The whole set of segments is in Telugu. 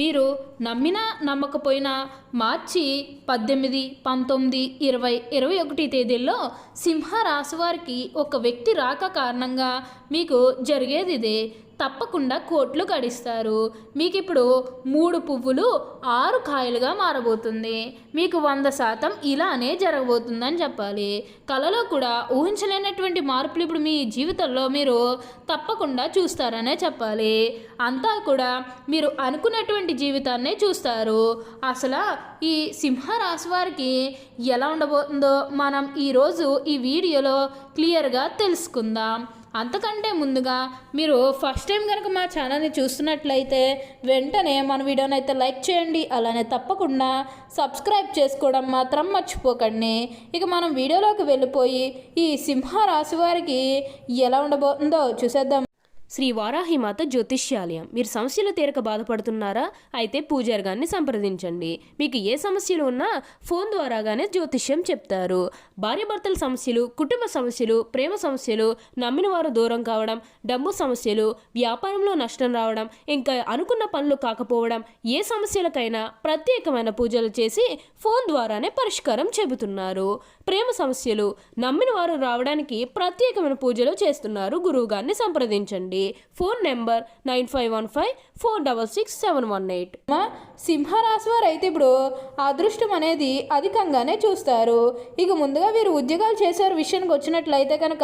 మీరు నమ్మినా నమ్మకపోయినా మార్చి 18, 19, 20, 21 తేదీల్లో సింహరాశి వారికి ఒక వ్యక్తి రాక కారణంగా మీకు జరిగేది ఇదే. తప్పకుండా కోట్లు గడిస్తారు. మీకు ఇప్పుడు 3 పువ్వులు 6 కాయలుగా మారబోతుంది. మీకు 100% ఇలానే జరగబోతుందని చెప్పాలి. కళలో కూడా ఊహించలేనటువంటి మార్పులు ఇప్పుడు మీ జీవితంలో మీరు తప్పకుండా చూస్తారనే చెప్పాలి. అంతా కూడా మీరు అనుకున్నటువంటి జీవితాన్నే చూస్తారు. అసలు ఈ సింహరాశి వారికి ఎలా ఉండబోతుందో మనం ఈరోజు ఈ వీడియోలో క్లియర్గా తెలుసుకుందాం. అంతకంటే ముందుగా మీరు ఫస్ట్ టైం కనుక మా ఛానల్ని చూస్తున్నట్లయితే వెంటనే మన వీడియోని అయితే లైక్ చేయండి. అలానే తప్పకుండా సబ్స్క్రైబ్ చేసుకోవడం మాత్రం మర్చిపోకండి. ఇక మనం వీడియోలోకి వెళ్ళిపోయి ఈ సింహరాశి వారికి ఎలా ఉండబోతుందో చూసేద్దాం. శ్రీ వారాహిమాత జ్యోతిష్యాలయం. మీరు సమస్యలు తీరక బాధపడుతున్నారా? అయితే పూజారి గారిని సంప్రదించండి. మీకు ఏ సమస్యలు ఉన్నా ఫోన్ ద్వారాగానే జ్యోతిష్యం చెప్తారు. భార్యాభర్తల సమస్యలు, కుటుంబ సమస్యలు, ప్రేమ సమస్యలు, నమ్మిన వారు దూరం కావడం, డబ్బు సమస్యలు, వ్యాపారంలో నష్టం రావడం, ఇంకా అనుకున్న పనులు కాకపోవడం, ఏ సమస్యలకైనా ప్రత్యేకమైన పూజలు చేసి ఫోన్ ద్వారానే పరిష్కారం చెబుతున్నారు. ప్రేమ సమస్యలు, నమ్మిన వారు రావడానికి ప్రత్యేకమైన పూజలు చేస్తున్నారు. గురువు గారిని సంప్రదించండి. Phone number 9515466718. సింహరాశి వారు అయితే ఇప్పుడు అదృష్టం అనేది అధికంగానే చూస్తారు. ఇక ముందుగా వీరు ఉద్యోగాలు చేసే విషయానికి వచ్చినట్లయితే కనుక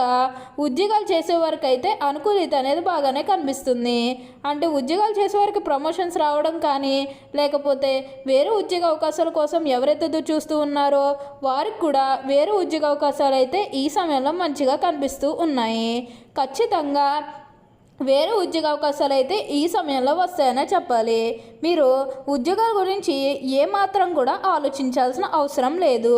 ఉద్యోగాలు చేసేవారికి అయితే అనుకూలిత అనేది బాగానే కనిపిస్తుంది. అంటే ఉద్యోగాలు చేసేవారికి ప్రమోషన్స్ రావడం కానీ, లేకపోతే వేరే ఉద్యోగ అవకాశాల కోసం ఎవరైతే చూస్తూ ఉన్నారో వారికి కూడా వేరే ఉద్యోగ అవకాశాలు అయితే ఈ సమయంలో మంచిగా కనిపిస్తూ ఉన్నాయి. ఖచ్చితంగా వేరే ఉద్యోగ అవకాశాలు అయితే ఈ సమయంలో వస్తాయనే చెప్పాలి. మీరు ఉద్యోగాల గురించి ఏమాత్రం కూడా ఆలోచించాల్సిన అవసరం లేదు.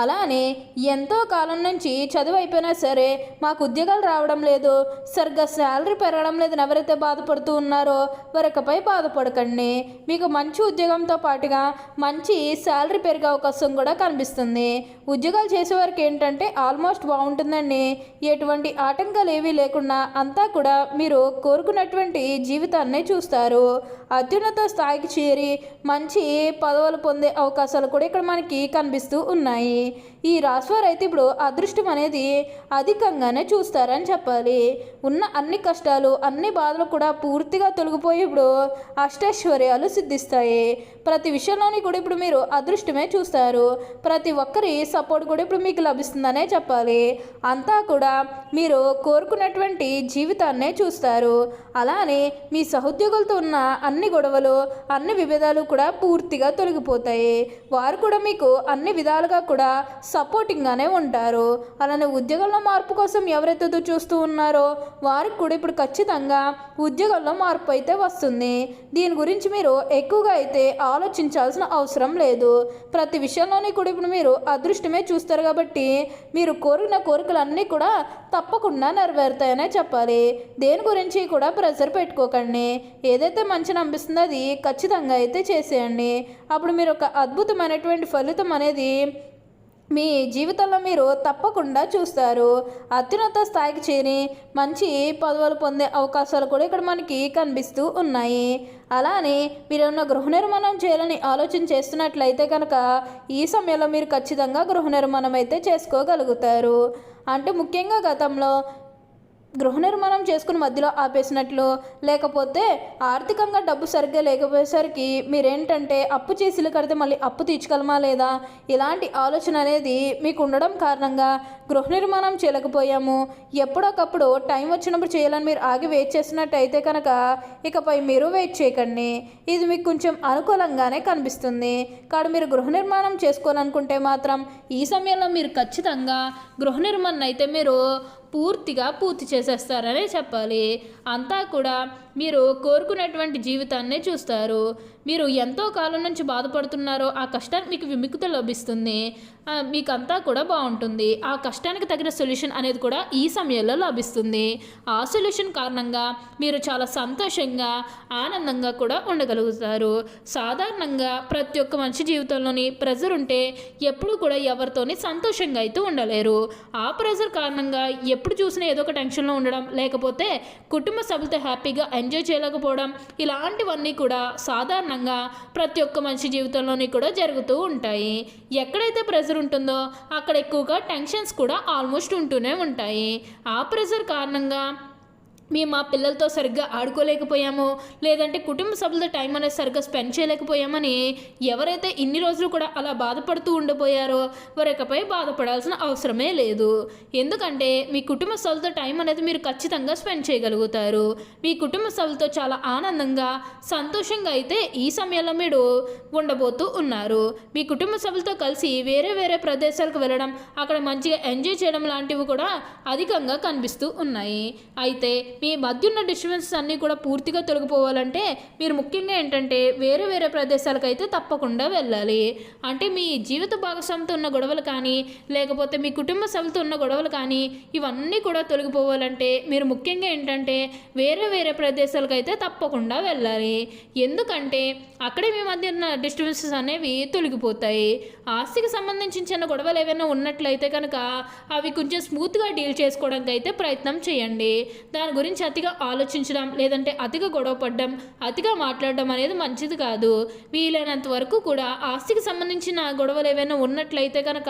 అలానే ఎంతో కాలం నుంచి చదువు అయిపోయినా సరే మాకు ఉద్యోగాలు రావడం లేదు, సరిగ్గా శాలరీ పెరగడం లేదని ఎవరైతే బాధపడుతూ ఉన్నారో వారికపై బాధపడకండి. మీకు మంచి ఉద్యోగంతో పాటుగా మంచి శాలరీ పెరిగే అవకాశం కూడా కనిపిస్తుంది. ఉద్యోగాలు చేసేవారికి ఏంటంటే ఆల్మోస్ట్ బాగుంటుందండి. ఎటువంటి ఆటంకాలు ఏవీ లేకుండా అంతా కూడా మీరు కోరుకున్నటువంటి జీవితాన్ని చూస్తారు. అత్యున్నత స్థాయికి చేరి మంచి పదవులు పొందే అవకాశాలు కూడా ఇక్కడ మనకి కనిపిస్తూ ఉన్నాయి. ఈ రాశివారు అయితే ఇప్పుడు అదృష్టం అనేది అధికంగానే చూస్తారని చెప్పాలి. ఉన్న అన్ని కష్టాలు, అన్ని బాధలు కూడా పూర్తిగా తొలగిపోయి ఇప్పుడు అష్టైశ్వర్యాలు సిద్ధిస్తాయి. ప్రతి విషయంలోని కూడా ఇప్పుడు మీరు అదృష్టమే చూస్తారు. ప్రతి ఒక్కరి సపోర్ట్ కూడా ఇప్పుడు మీకు లభిస్తుందనే చెప్పాలి. అంతా కూడా మీరు కోరుకున్నటువంటి జీవితాన్నే చూస్తారు. అలానే మీ సహోద్యోగులతో ఉన్న అన్ని గొడవలు, అన్ని విభేదాలు కూడా పూర్తిగా తొలగిపోతాయి. వారు కూడా మీకు అన్ని విధాలుగా కూడా సపోర్టింగ్గానే ఉంటారు. అలానే ఉద్యోగంలో మార్పు కోసం ఎవరైతే చూస్తూ ఉన్నారో వారికి కూడా ఇప్పుడు ఖచ్చితంగా ఉద్యోగంలో మార్పు అయితే వస్తుంది. దీని గురించి మీరు ఎక్కువగా అయితే ఆలోచించాల్సిన అవసరం లేదు. ప్రతి విషయంలోనే కూడా ఇప్పుడు మీరు అదృష్టమే చూస్తారు కాబట్టి మీరు కోరిన కోరికలన్నీ కూడా తప్పకుండా నెరవేరుతాయనే చెప్పాలి. దేని గురించి కూడా ప్రెషర్ పెట్టుకోకండి. ఏదైతే మంచి అనిపిస్తుందో అది ఖచ్చితంగా అయితే చేసేయండి. అప్పుడు మీరు ఒక అద్భుతమైనటువంటి ఫలితం అనేది మీ జీవితంలో మీరు తప్పకుండా చూస్తారు. అత్యున్నత స్థాయికి చేరి మంచి పదవులు పొందే అవకాశాలు కూడా ఇక్కడ మనకి కనిపిస్తూ ఉన్నాయి. అలానే మీరేమన్నా గృహ నిర్మాణం చేయాలని ఆలోచన చేస్తున్నట్లయితే కనుక ఈ సమయంలో మీరు ఖచ్చితంగా గృహ నిర్మాణం అయితే చేసుకోగలుగుతారు. అంటే ముఖ్యంగా గతంలో గృహ నిర్మాణం చేసుకుని మధ్యలో ఆపేసినట్లు, లేకపోతే ఆర్థికంగా డబ్బు సరిగ్గా లేకపోయేసరికి మీరేంటంటే అప్పు చేసి ఇల్లు కడితే మళ్ళీ అప్పు తీర్చగలమా లేదా ఇలాంటి ఆలోచన అనేది మీకు ఉండడం కారణంగా గృహ నిర్మాణం చేయలేకపోయాము, ఎప్పుడొకప్పుడు టైం వచ్చినప్పుడు చేయాలని మీరు ఆగి వెయిట్ చేస్తున్నట్టయితే కనుక ఇకపై మీరు వెయిట్ చేయకండి. ఇది మీకు కొంచెం అనుకూలంగానే కనిపిస్తుంది. కాబట్టి మీరు గృహ నిర్మాణం చేసుకోవాలనుకుంటే మాత్రం ఈ సమయంలో మీరు ఖచ్చితంగా గృహ నిర్మాణం అయితే మీరు పూర్తి చేసేస్తారనే చెప్పాలి. అంతా కూడా మీరు కోరుకున్నటువంటి జీవితాన్నే చూస్తారు. మీరు ఎంతో కాలం నుంచి బాధపడుతున్నారో ఆ కష్టానికి మీకు విముక్తి లభిస్తుంది. మీకంతా కూడా బాగుంటుంది. ఆ కష్టానికి తగిన సొల్యూషన్ అనేది కూడా ఈ సమయంలో లభిస్తుంది. ఆ సొల్యూషన్ కారణంగా మీరు చాలా సంతోషంగా, ఆనందంగా కూడా ఉండగలుగుతారు. సాధారణంగా ప్రతి ఒక్క మనిషి జీవితంలోని ప్రెజర్ ఉంటే ఎప్పుడు కూడా ఎవరితోని సంతోషంగా అయితే ఉండలేరు. ఆ ప్రెజర్ కారణంగా ఎప్పుడు చూసినా ఏదో ఒక టెన్షన్లో ఉండడం, లేకపోతే కుటుంబ సభ్యులతో హ్యాపీగా ఎంజాయ్ చేయలేకపోవడం ఇలాంటివన్నీ కూడా సాధారణంగా ప్రతి ఒక్క మనిషి జీవితంలోని కూడా జరుగుతూ ఉంటాయి. ఎక్కడైతే ప్రెజర్ ఉంటుందో అక్కడ ఎక్కువగా టెన్షన్స్ కూడా ఆల్మోస్ట్ ఉంటూనే ఉంటాయి. ఆ ప్రెజర్ కారణంగా మేము మా పిల్లలతో సరిగ్గా ఆడుకోలేకపోయాము, లేదంటే కుటుంబ సభ్యులతో టైం అనేది సరిగ్గా స్పెండ్ చేయలేకపోయామని ఎవరైతే ఇన్ని రోజులు కూడా అలా బాధపడుతూ ఉండిపోయారో వారికపై బాధపడాల్సిన అవసరమే లేదు. ఎందుకంటే మీ కుటుంబ సభ్యులతో టైం అనేది మీరు ఖచ్చితంగా స్పెండ్ చేయగలుగుతారు. మీ కుటుంబ సభ్యులతో చాలా ఆనందంగా సంతోషంగా అయితే ఈ సమయంలో మీరు ఉండబోతూ ఉన్నారు. మీ కుటుంబ సభ్యులతో కలిసి వేరే వేరే ప్రదేశాలకు వెళ్ళడం, అక్కడ మంచిగా ఎంజాయ్ చేయడం లాంటివి కూడా అధికంగా కనిపిస్తూ ఉన్నాయి. అయితే మీ మధ్య ఉన్న డిస్టర్బెన్సెస్ అన్నీ కూడా పూర్తిగా తొలగిపోవాలంటే మీరు ముఖ్యంగా ఏంటంటే వేరే వేరే ప్రదేశాలకు అయితే తప్పకుండా వెళ్ళాలి. అంటే మీ జీవిత భాగస్వామితో ఉన్న గొడవలు కానీ, లేకపోతే మీ కుటుంబ సభ్యులతో ఉన్న గొడవలు కానీ ఇవన్నీ కూడా తొలగిపోవాలంటే మీరు ముఖ్యంగా ఏంటంటే వేరే వేరే ప్రదేశాలకు అయితే తప్పకుండా వెళ్ళాలి. ఎందుకంటే అక్కడే మీ మధ్య ఉన్న డిస్టర్బెన్సెస్ అనేవి తొలగిపోతాయి. ఆస్తికి సంబంధించిన చిన్న గొడవలు ఏమైనా ఉన్నట్లయితే కనుక అవి కొంచెం స్మూత్గా డీల్ చేసుకోవడానికి అయితే ప్రయత్నం చేయండి. దాని గురించి అతిగా ఆలోచించడం, లేదంటే అతిగా గొడవ పడడం, అతిగా మాట్లాడడం అనేది మంచిది కాదు. వీలైనంత వరకు కూడా ఆస్తికి సంబంధించిన గొడవలు ఏమైనా ఉన్నట్లయితే కనుక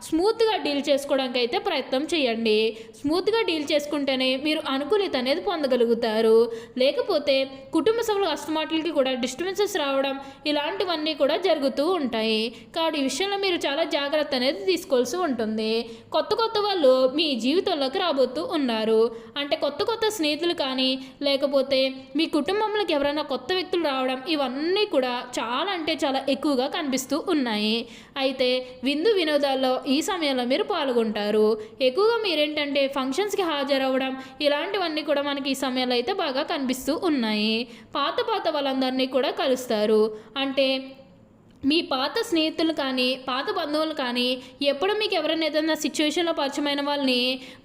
స్మూత్గా డీల్ చేసుకోవడానికి అయితే ప్రయత్నం చేయండి. స్మూత్గా డీల్ చేసుకుంటేనే మీరు అనుకూలత అనేది పొందగలుగుతారు. లేకపోతే కుటుంబ సభ్యుల అస్తమాటలకి కూడా డిస్టర్బెన్సెస్ రావడం ఇలాంటివన్నీ కూడా జరుగుతూ ఉంటాయి. కాబట్టి ఈ విషయంలో మీరు చాలా జాగ్రత్త అనేది తీసుకోవాల్సి ఉంటుంది. కొత్త కొత్త వాళ్ళు మీ జీవితంలోకి రాబోతూ ఉన్నారు. అంటే కొత్త కొత్త స్నేహితులు కానీ, లేకపోతే మీ కుటుంబంలోకి ఎవరైనా కొత్త వ్యక్తులు రావడం ఇవన్నీ కూడా చాలా అంటే చాలా ఎక్కువగా కనిపిస్తూ ఉన్నాయి. అయితే విందు వినోదాల్లో ఈ సమయంలో మీరు పాల్గొంటారు. ఎక్కువగా మీరేంటంటే ఫంక్షన్స్కి హాజరవ్వడం ఇలాంటివన్నీ కూడా మనకి ఈ సమయంలో అయితే బాగా కనిపిస్తూ ఉన్నాయి. పాత వాళ్ళందరినీ కూడా కలుస్తారు. అంటే మీ పాత స్నేహితులు కానీ, పాత బంధువులు కానీ, ఎప్పుడు మీకు ఎవరైనా ఏదైనా సిచ్యువేషన్లో పరిచయమైన వాళ్ళని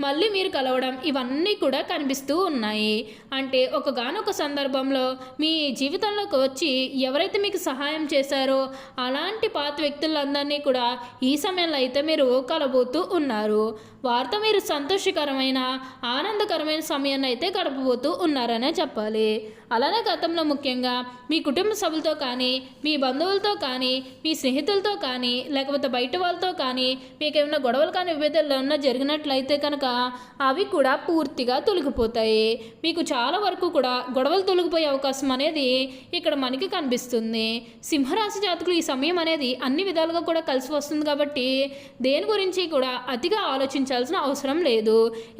మళ్ళీ మీరు కలవడం ఇవన్నీ కూడా కనిపిస్తూ ఉన్నాయి. అంటే ఒకగానొక సందర్భంలో మీ జీవితంలోకి వచ్చి ఎవరైతే మీకు సహాయం చేశారో అలాంటి పాత వ్యక్తులందరినీ కూడా ఈ సమయంలో అయితే మీరు కలబోతూ ఉన్నారు. వారితో మీరు సంతోషకరమైన ఆనందకరమైన సమయాన్ని అయితే గడపబోతూ ఉన్నారనే చెప్పాలి. అలానే గతంలో ముఖ్యంగా మీ కుటుంబ సభ్యులతో కానీ, మీ బంధువులతో కానీ, మీ స్నేహితులతో కానీ, లేకపోతే బయట వాళ్ళతో కానీ మీకు ఏమైనా గొడవలు కానీ విభేదాలు ఏమైనా జరిగినట్లయితే కనుక అవి కూడా పూర్తిగా తొలగిపోతాయి. మీకు చాలా వరకు కూడా గొడవలు తొలగిపోయే అవకాశం అనేది ఇక్కడ మనకి కనిపిస్తుంది. సింహరాశి జాతకులు ఈ సమయం అనేది అన్ని విధాలుగా కూడా కలిసి వస్తుంది కాబట్టి దేని గురించి కూడా అతిగా ఆలోచించాల్సిన అవసరం లేదు.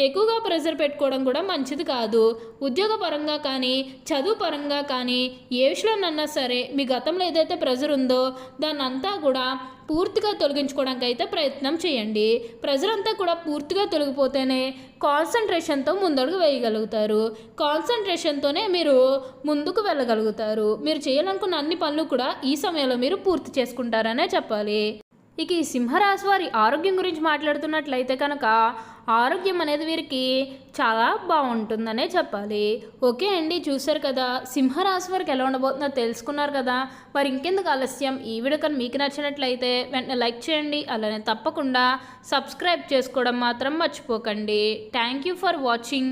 ఎక్కువగా ప్రెజర్ పెట్టుకోవడం కూడా మంచిది కాదు. ఉద్యోగ పరంగా కానీ, చదువు పరంగా కానీ ఏ విషయంలోనన్నా సరే మీ గతంలో ఏదైతే ప్రెజర్ ఉందో దాన్ని అంతా కూడా పూర్తిగా తొలగించుకోవడానికి అయితే ప్రయత్నం చేయండి. ప్రెజర్ అంతా కూడా పూర్తిగా తొలగిపోతేనే కాన్సన్ట్రేషన్తో ముందడుగు వేయగలుగుతారు. కాన్సన్ట్రేషన్తోనే మీరు ముందుకు వెళ్ళగలుగుతారు. మీరు చేయాలనుకున్న అన్ని పనులు కూడా ఈ సమయంలో మీరు పూర్తి చేసుకుంటారనే చెప్పాలి. ఇక ఈ సింహరాశి వారి ఆరోగ్యం గురించి మాట్లాడుతున్నట్లయితే కనుక ఆరోగ్యం అనేది వీరికి చాలా బాగుంటుందనే చెప్పాలి. ఓకే అండి, చూశారు కదా సింహరాశి వారికి ఎలా ఉండబోతుందో తెలుసుకున్నారు కదా. మరి ఇంకెందుకు ఆలస్యం, ఈ వీడియో కానీ మీకు నచ్చినట్లయితే వెంటనే లైక్ చేయండి. అలానే తప్పకుండా సబ్స్క్రైబ్ చేసుకోవడం మాత్రం మర్చిపోకండి. Thank you for watching.